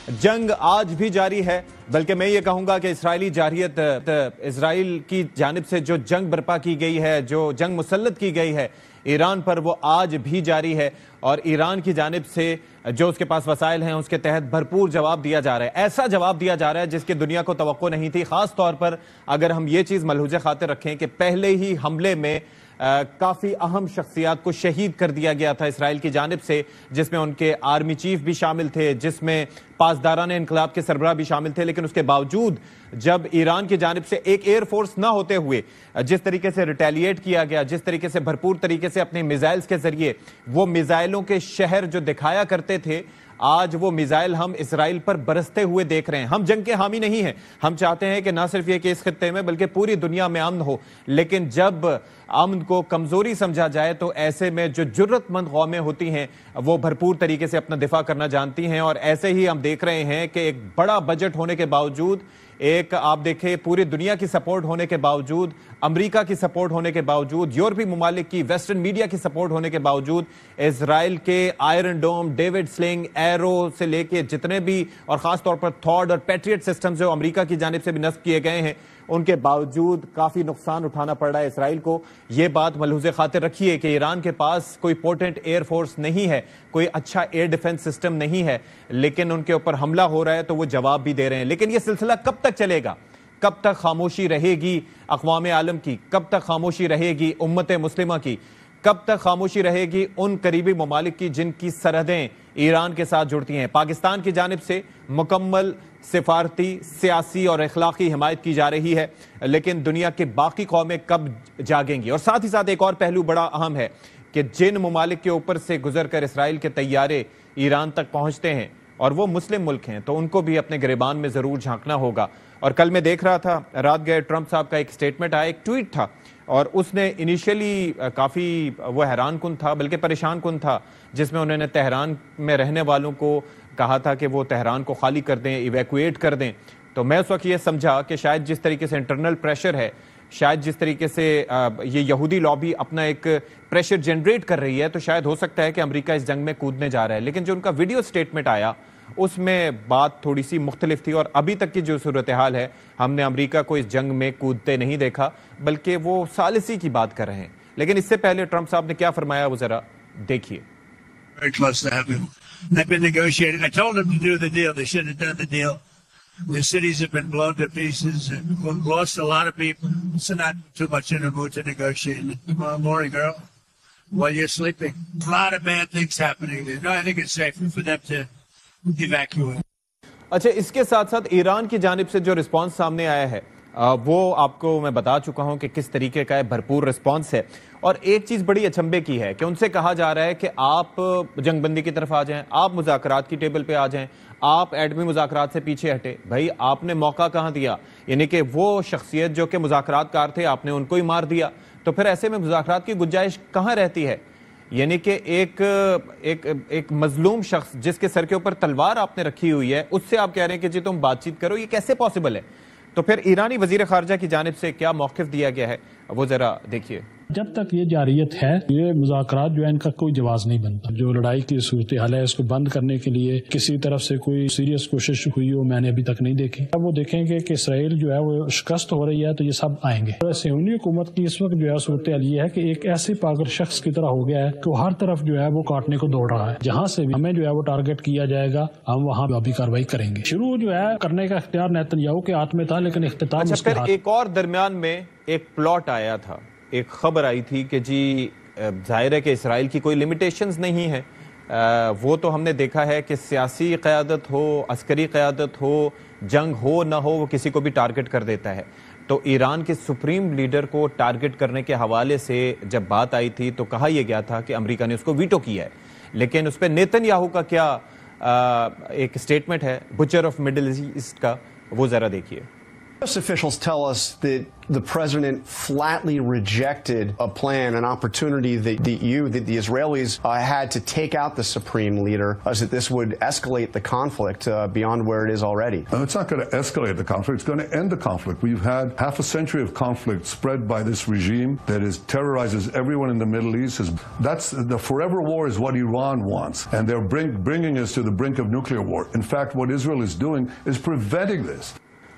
جنگ آج بھی جاری ہے، بلکہ میں یہ کہوں گا کہ اسرائیل کی جانب سے جو جنگ برپا کی گئی ہے، جو جنگ مسلط کی گئی ہے ایران پر، وہ آج بھی جاری ہے، اور ایران کی جانب سے جو اس کے پاس وسائل ہیں اس کے تحت بھرپور جواب دیا جا رہا ہے۔ ایسا جواب دیا جا رہا ہے جس کی دنیا کو توقع نہیں تھی، خاص طور پر اگر ہم یہ چیز ملحوظ خاطر رکھیں کہ پہلے ہی حملے میں کافی اہم شخصیات کو شہید کر دیا گیا تھا اسرائیل کی جانب سے، جس میں ان کے آرمی چیف بھی شامل تھے، جس میں پاسداران انقلاب کے سربراہ بھی شامل تھے، لیکن اس کے باوجود جب ایران کی جانب سے ایک ایئر فورس نہ ہوتے ہوئے جس طریقے سے ریٹیلیٹ کیا گیا، جس طریقے سے بھرپور طریقے سے اپنے میزائلز کے ذریعے وہ میزائلوں کے شہر جو دکھایا کرتے تھے، آج وہ میزائل ہم اسرائیل پر برستے ہوئے دیکھ رہے ہیں۔ ہم جنگ کے حامی نہیں ہیں، ہم چاہتے ہیں کہ نہ صرف یہ کہ اس خطے میں بلکہ پوری دنیا میں امن ہو، لیکن جب امن کو کمزوری سمجھا جائے تو ایسے میں جو جرت مند قومیں ہوتی ہیں وہ بھرپور طریقے سے اپنا دفاع کرنا جانتی ہیں، اور ایسے ہی ہم دیکھ رہے ہیں کہ ایک بڑا بجٹ ہونے کے باوجود، ایک آپ دیکھیں پوری دنیا کی سپورٹ ہونے کے باوجود، امریکہ کی سپورٹ ہونے کے باوجود، یورپی ممالک کی، ویسٹرن میڈیا کی سپورٹ ہونے کے باوجود، اسرائیل کے Iron Dome, David sling, arrow سے لے کے جتنے بھی، اور خاص طور پر تھاڈ اور پیٹریٹ سسٹم جو امریکہ کی جانب سے بھی نصب کیے گئے ہیں، ان کے باوجود کافی نقصان اٹھانا پڑ رہا ہے اسرائیل کو۔ یہ بات ملحوظ خاطر رکھیے کہ ایران کے پاس کوئی پوٹنٹ ایئر فورس نہیں ہے، کوئی اچھا ایئر ڈیفنس سسٹم نہیں ہے، لیکن ان کے اوپر حملہ ہو رہا ہے تو وہ جواب بھی دے رہے ہیں۔ لیکن یہ سلسلہ کب تک چلے گا؟ کب تک خاموشی رہے گی اقوام عالم کی؟ کب تک خاموشی رہے گی امت مسلمہ کی؟ کب تک خاموشی رہے گی ان قریبی ممالک کی جن کی سرحدیں ایران کے ساتھ جڑتی ہیں؟ پاکستان کی جانب سے مکمل سفارتی، سیاسی اور اخلاقی حمایت کی جا رہی ہے، لیکن دنیا کے باقی قومیں کب جاگیں گی؟ اور ساتھ ہی ساتھ ایک اور پہلو بڑا اہم ہے کہ جن ممالک کے اوپر سے گزر کر اسرائیل کے طیارے ایران تک پہنچتے ہیں اور وہ مسلم ملک ہیں، تو ان کو بھی اپنے گریبان میں ضرور جھانکنا ہوگا۔ اور کل میں دیکھ رہا تھا، رات گئے ٹرمپ صاحب کا ایک سٹیٹمنٹ آیا، ایک ٹویٹ تھا، اور اس نے انیشیلی کافی وہ حیران کن تھا، بلکہ پریشان کن تھا، جس میں انہوں نے تہران میں رہنے والوں کو کہا تھا کہ وہ تہران کو خالی کر دیں، ایویکویٹ کر دیں۔ تو میں اس وقت یہ سمجھا کہ شاید جس طریقے سے انٹرنل پریشر ہے، شاید جس طریقے سے یہ یہودی لابی اپنا ایک پریشر جنریٹ کر رہی ہے، تو شاید ہو سکتا ہے کہ امریکہ اس جنگ میں کودنے جا رہا ہے۔ لیکن جو ان کا ویڈیو سٹیٹمنٹ آیا اس میں بات تھوڑی سی مختلف تھی، اور ابھی تک کی جو صورتحال ہے، ہم نے امریکہ کو اس جنگ میں کودتے نہیں دیکھا، بلکہ وہ ثالثی کی بات کر رہے ہیں۔ لیکن اس سے پہلے ٹرمپ صاحب نے کیا فرمایا وہ ذرا دیکھیے۔ Very close to having. They've been negotiating. I told them to do the deal. They shouldn't have done the deal. The cities have been blown to pieces and we've lost a lot of people. So not too much in the mood to negotiate. Tomorrow morning, girl, while you're sleeping, a lot of bad things happening there. No, I think it's safer for them to evacuate. اچھا، اس کے ساتھ ساتھ ایران کی جانب سے جو response سامنے آیا ہے وہ آپ کو میں بتا چکا ہوں کہ کس طریقے کا ہے، بھرپور رسپانس ہے۔ اور ایک چیز بڑی اچنبے کی ہے کہ ان سے کہا جا رہا ہے کہ آپ جنگ بندی کی طرف آ جائیں، آپ مذاکرات کی ٹیبل پہ آ جائیں، آپ ایٹمی مذاکرات سے پیچھے ہٹے۔ بھائی آپ نے موقع کہاں دیا؟ یعنی کہ وہ شخصیت جو کہ مذاکرات کار تھے، آپ نے ان کو ہی مار دیا، تو پھر ایسے میں مذاکرات کی گنجائش کہاں رہتی ہے؟ یعنی کہ ایک مظلوم شخص جس کے سر کے اوپر تلوار آپ نے رکھی ہوئی ہے، اس سے آپ کہہ رہے ہیں کہ جی تم بات چیت کرو، یہ کیسے پاسبل ہے؟ تو پھر ایرانی وزیر خارجہ کی جانب سے کیا موقف دیا گیا ہے وہ ذرا دیکھیے۔ جب تک یہ جاریت ہے، یہ مذاکرات جو ہے ان کا کوئی جواز نہیں بنتا۔ جو لڑائی کی صورتحال ہے اس کو بند کرنے کے لیے کسی طرف سے کوئی سیریس کوشش ہوئی ہو میں نے ابھی تک نہیں دیکھی۔ اب وہ دیکھیں گے کہ اسرائیل جو ہے وہ شکست ہو رہی ہے تو یہ سب آئیں گے۔ صہیونی حکومت کی اس وقت جو ہے صورتحال یہ ہے کہ ایک ایسے پاگل شخص کی طرح ہو گیا ہے کہ وہ ہر طرف جو ہے وہ کاٹنے کو دوڑ رہا ہے۔ جہاں سے بھی ہمیں جو ہے وہ ٹارگٹ کیا جائے گا، ہم وہاں ابھی کاروائی کریں گے۔ شروع جو ہے کرنے کا اختیار نیتنیاہو کے ہاتھ میں تھا، لیکن اختتام اس کے ہاتھ۔ ایک اور درمیان میں ایک پلاٹ آیا تھا، ایک خبر آئی تھی کہ جی ظاہر ہے کہ اسرائیل کی کوئی لیمیٹیشنز نہیں ہے، وہ تو ہم نے دیکھا ہے کہ سیاسی قیادت ہو، عسکری قیادت ہو، جنگ ہو نہ ہو، وہ کسی کو بھی ٹارگٹ کر دیتا ہے۔ تو ایران کے سپریم لیڈر کو ٹارگٹ کرنے کے حوالے سے جب بات آئی تھی تو کہا یہ گیا تھا کہ امریکہ نے اس کو ویٹو کیا ہے، لیکن اس پہ نیتنیاہو کا کیا ایک سٹیٹمنٹ ہے بچر آف مڈل ایسٹ کا، وہ ذرا دیکھیے۔ U.S. officials tell us that the president flatly rejected a plan, an opportunity that the Israelis had to take out the supreme leader, as that this would escalate the conflict beyond where it is already. It's not going to escalate the conflict. It's going to end the conflict. We've had half a century of conflict spread by this regime that terrorizes everyone in the Middle East. That's the forever war is what Iran wants, and they're bringing us to the brink of nuclear war. In fact, what Israel is doing is preventing this.